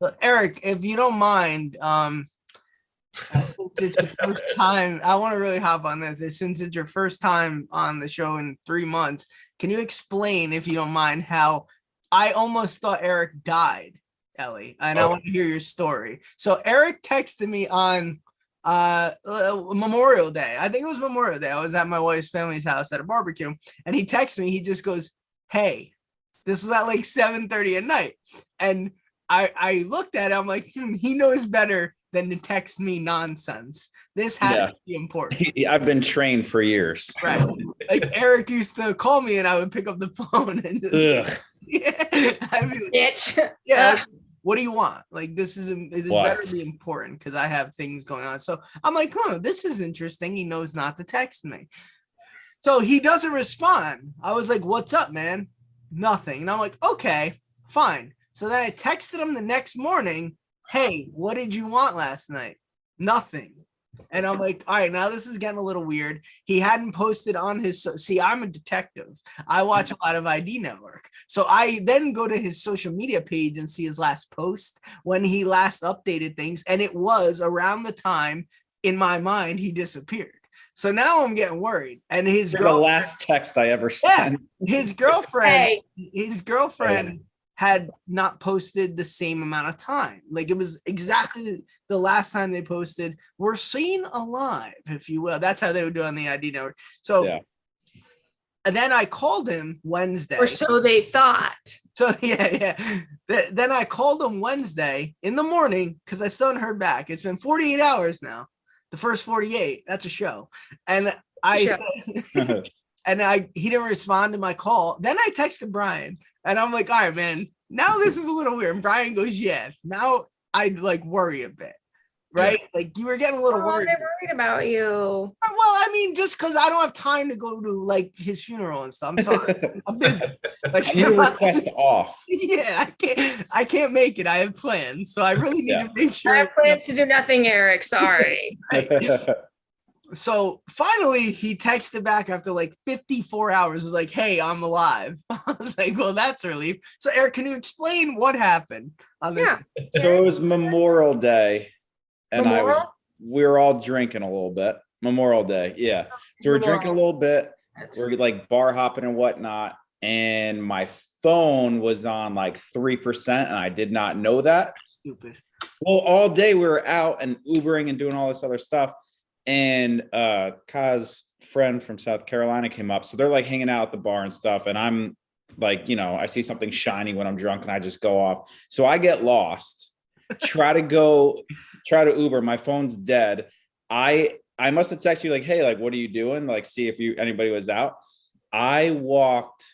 Well, Eric, if you don't mind, since it's your first time, I want to really hop on this. Since it's your first time on the show in 3 months, can you explain, if you don't mind, how I almost thought Eric died, Ellie? And I Oh, want to hear your story. So Eric texted me on Memorial Day. I think it was Memorial Day. I was at my wife's family's house at a barbecue, and he texted me. He just goes, "Hey," this was at like 7:30 at night, and I looked at it. I'm like, he knows better than to text me nonsense. This has yeah. to be important, I've been trained for years. right? Like Eric used to call me, and I would pick up the phone and just, Ugh, yeah, I mean, Bitch. yeah. What do you want? Like, this is it better what? be important because I have things going on. So I'm like, oh, this is interesting. He knows not to text me. So he doesn't respond. I was like, what's up, man? Nothing. And I'm like, okay, fine. So then I texted him the next morning, hey, what did you want last night? Nothing. And I'm like, all right, now this is getting a little weird. He hadn't posted on his, see, I'm a detective. I watch a lot of ID Network. So I then go to his social media page and see his last post when he last updated things. And it was around the time in my mind he disappeared. So now I'm getting worried. And his You're the girl, last text I ever yeah, sent. his girlfriend, Hey, his girlfriend had not posted the same amount of time. Like it was exactly the last time they posted. We're seen alive, if you will. That's how they would do it on the ID Network. So, Yeah. and then I called him or Wednesday. so they thought. So yeah. Then I called him Wednesday in the morning because I still haven't heard back. It's been 48 hours now. The first 48. That's a show. And I Sure. said, and he didn't respond to my call. Then I texted Brian, and I'm like, all right, man, now this is a little weird. And Brian goes, yeah. Now I like worry a bit, right? Yeah. Like you were getting a little Oh, worried. they're worried about you. Well, I mean, just because I don't have time to go to like his funeral and stuff. I'm sorry, I'm busy. Like, I need a request off. yeah, I can't make it. I have plans, so I really need Yeah. to make I sure. have plans to do nothing, Eric. Sorry. Right. So finally, he texted back after like 54 hours. Was like, "Hey, I'm alive." I was like, "Well, that's a relief." So, Eric, can you explain what happened on this? Yeah. So it was Memorial Day, and Memorial? we were all drinking a little bit. Memorial Day, yeah. So we're drinking a little bit. We're like bar hopping and whatnot, and my phone was on like 3%, and I did not know that. Stupid. Well, all day we were out and Ubering and doing all this other stuff. And Kaz's friend from South Carolina came up. So they're like hanging out at the bar and stuff. And I'm like, I see something shiny when I'm drunk and I just go off. So I get lost, try to Uber. My phone's dead. I must have texted you like, hey, like, what are you doing? Like, see if anybody was out. I walked,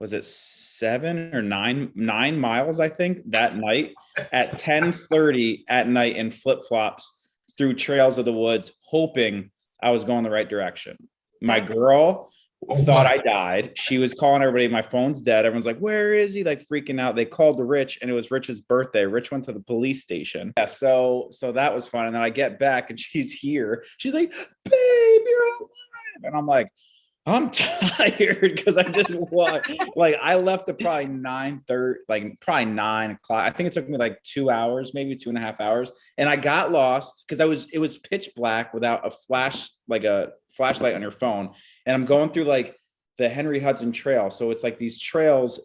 was it 7 or 9 miles, I think, that night at 10:30 at night in flip-flops through trails of the woods, hoping I was going the right direction. My girl thought I died. She was calling everybody, my phone's dead. Everyone's like, where is he? Like freaking out. They called to Rich, and it was Rich's birthday. Rich went to the police station. Yeah, so that was fun. And then I get back and she's here. She's like, babe, you're alive. And I'm like, I'm tired because I just walked. Like I left at probably 9:30, like probably 9 o'clock. I think it took me like 2 hours, maybe 2.5 hours, and I got lost because it was pitch black without a flash, like a flashlight on your phone. And I'm going through like the Henry Hudson Trail, so it's like these trails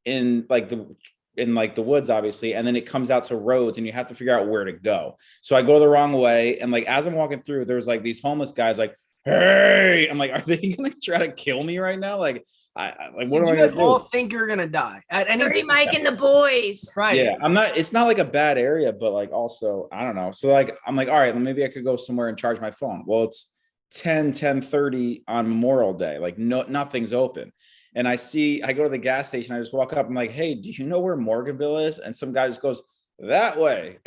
in the woods, obviously, and then it comes out to roads, and you have to figure out where to go. So I go the wrong way, and like as I'm walking through, there's like these homeless guys like, hey, I'm like, are they gonna try to kill me right now? Like, I like, what am I gonna do? All think you're gonna die at any Dirty Mike and the boys. right? Yeah, I'm not. It's not like a bad area, but like also, I don't know. So like, I'm like, all right, well, maybe I could go somewhere and charge my phone. Well, it's 10:30 on Memorial Day. Like, nothing's open. And I go to the gas station. I just walk up. I'm like, hey, do you know where Morganville is? And some guy just goes, that way.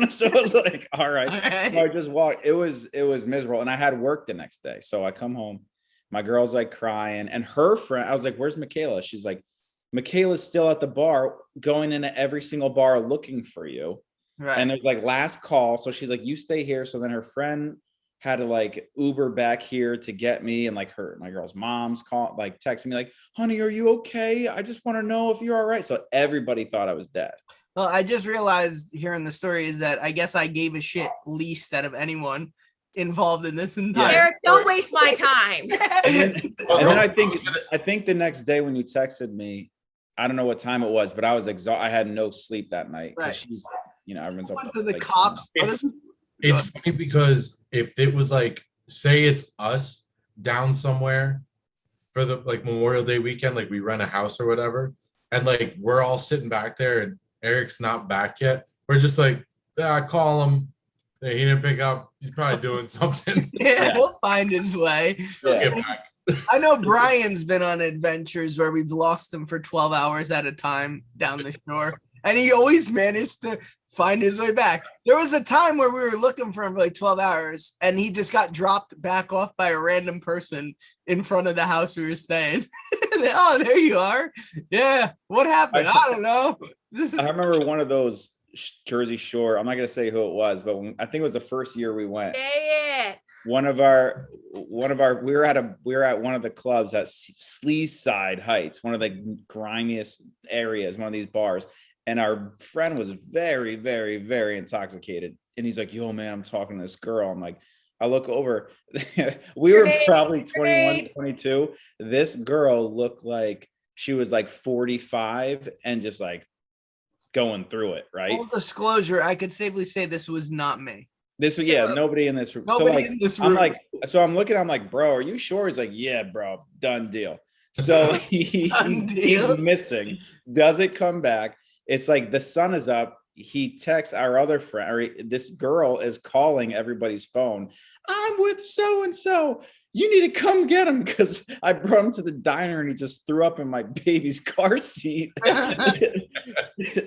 So I was like, all right. So I just walked. It was miserable. And I had work the next day. So I come home. My girl's like crying. And her friend, I was like, where's Michaela? She's like, Michaela's still at the bar, going into every single bar looking for you. Right. And there's like last call. So she's like, you stay here. So then her friend had to like Uber back here to get me. And like my girl's mom's texting me like, honey, are you okay? I just want to know if you're all right. So everybody thought I was dead. Well, I just realized hearing the story is that I guess I gave a shit least out of anyone involved in this entire. Eric, don't waste my time. And then I think the next day when you texted me, I don't know what time it was, but I was exhausted. I had no sleep that night because Right. she's, everyone's up. Went to the like, cops. It's funny because if it was like, say it's us down somewhere for the like Memorial Day weekend, like we rent a house or whatever, and like we're all sitting back there and Eric's not back yet, we're just like, call him. He didn't pick up. He's probably doing something. Yeah, he'll find his way. He'll Yeah. get back. I know Brian's been on adventures where we've lost him for 12 hours at a time down the shore, and he always managed to find his way back. There was a time where we were looking for him for like 12 hours, and he just got dropped back off by a random person in front of the house we were staying. Oh, there you are. Yeah, what happened? I don't know. I remember one of those Jersey Shore. I'm not gonna say who it was, but I think it was the first year we went. Say it. We were at one of the clubs at Sleeside Heights, one of the grimiest areas, one of these bars. And our friend was very, very, very intoxicated. And he's like, yo, man, I'm talking to this girl. I'm like, I look over. We were probably 21, 22. This girl looked like she was like 45 and just like going through it, right? Full disclosure, I could safely say this was not me. This was, yeah, nobody in this room. Nobody in this room. I'm looking, I'm like, bro, are you sure? He's like, yeah, bro, done deal. So he's missing, doesn't come back. It's like the sun is up. He texts our other friend, or this girl is calling everybody's phone. I'm with so-and-so. You need to come get him because I brought him to the diner and he just threw up in my baby's car seat.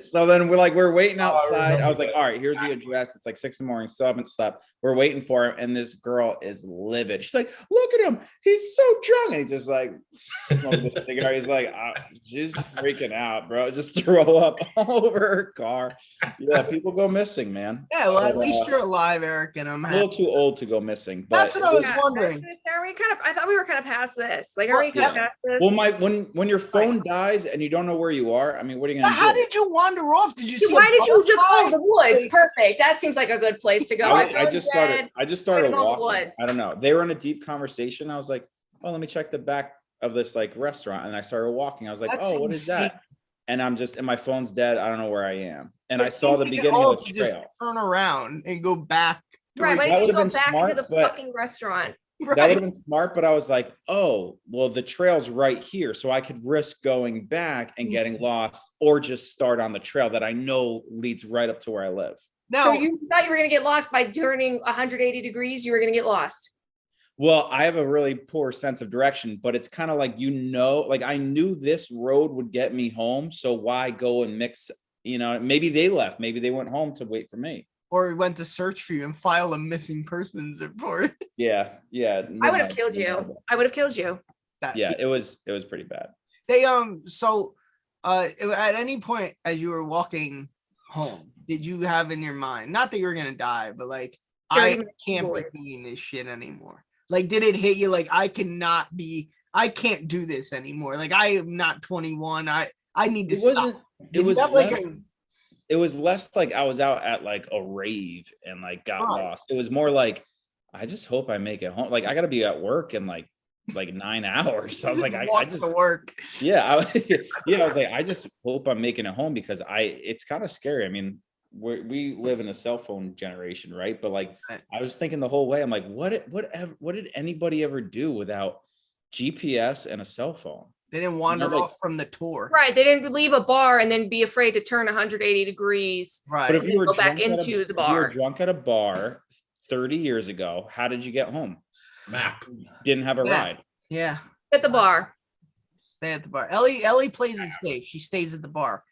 So then we're waiting outside. I was like, all right, here's the address. It's like 6 a.m. Still haven't slept. We're waiting for him. And this girl is livid. She's like, look at him. He's so drunk. And he's just like, smoking a cigarette. He's like, she's freaking out, bro. Just throw up all over her car. Yeah, people go missing, man. Yeah, well, at least you're alive, Eric, and I'm a little too old to go missing. But that's what I was wondering. I thought we were kind of past this. Like, are we kind of past this? Well, when your phone dies and you don't know where you are, I mean, what are you gonna do? How did you wander off? Did you see? Why did you just go to the woods? Perfect. That seems like a good place to go. I just started walking. I don't know. They were in a deep conversation. I was like, oh, let me check the back of this like restaurant, and I started walking. I was like, oh, what is that? And my phone's dead. I don't know where I am. And I saw the beginning of the trail. Just turn around and go back. Right. Why didn't you go back into the fucking restaurant? Right. That would have been smart, but I was like, oh, well, the trail's right here. So I could risk going back and getting lost or just start on the trail that I know leads right up to where I live. Now, so you thought you were going to get lost by turning 180 degrees? You were going to get lost? Well, I have a really poor sense of direction, but it's kind of like, like I knew this road would get me home. So why go and mix, maybe they left. Maybe they went home to wait for me. Or we went to search for you and file a missing persons report. Yeah. I would have killed you. I would have killed you. Yeah, it was pretty bad. They so at any point as you were walking home, did you have in your mind, not that you were gonna die, but like, I can't be doing this shit anymore? Like, did it hit you like I can't do this anymore? Like, I am not 21. I need to stop. It was less like I was out at like a rave and like got lost. It was more like, I just hope I make it home. Like, I got to be at work in like 9 hours. So I was like, I just to work. Yeah. I was like, I just hope I'm making it home because it's kind of scary. I mean, we live in a cell phone generation, right? But like, I was thinking the whole way, I'm like, what did anybody ever do without GPS and a cell phone? They didn't wander off from the tour. Right. They didn't leave a bar and then be afraid to turn 180 degrees. Right. But if you were go back into the bar. If you were drunk at a bar 30 years ago, how did you get home? Map. Didn't have a ride. Yeah. At the bar. Stay at the bar. Ellie plays it safe. She stays at the bar.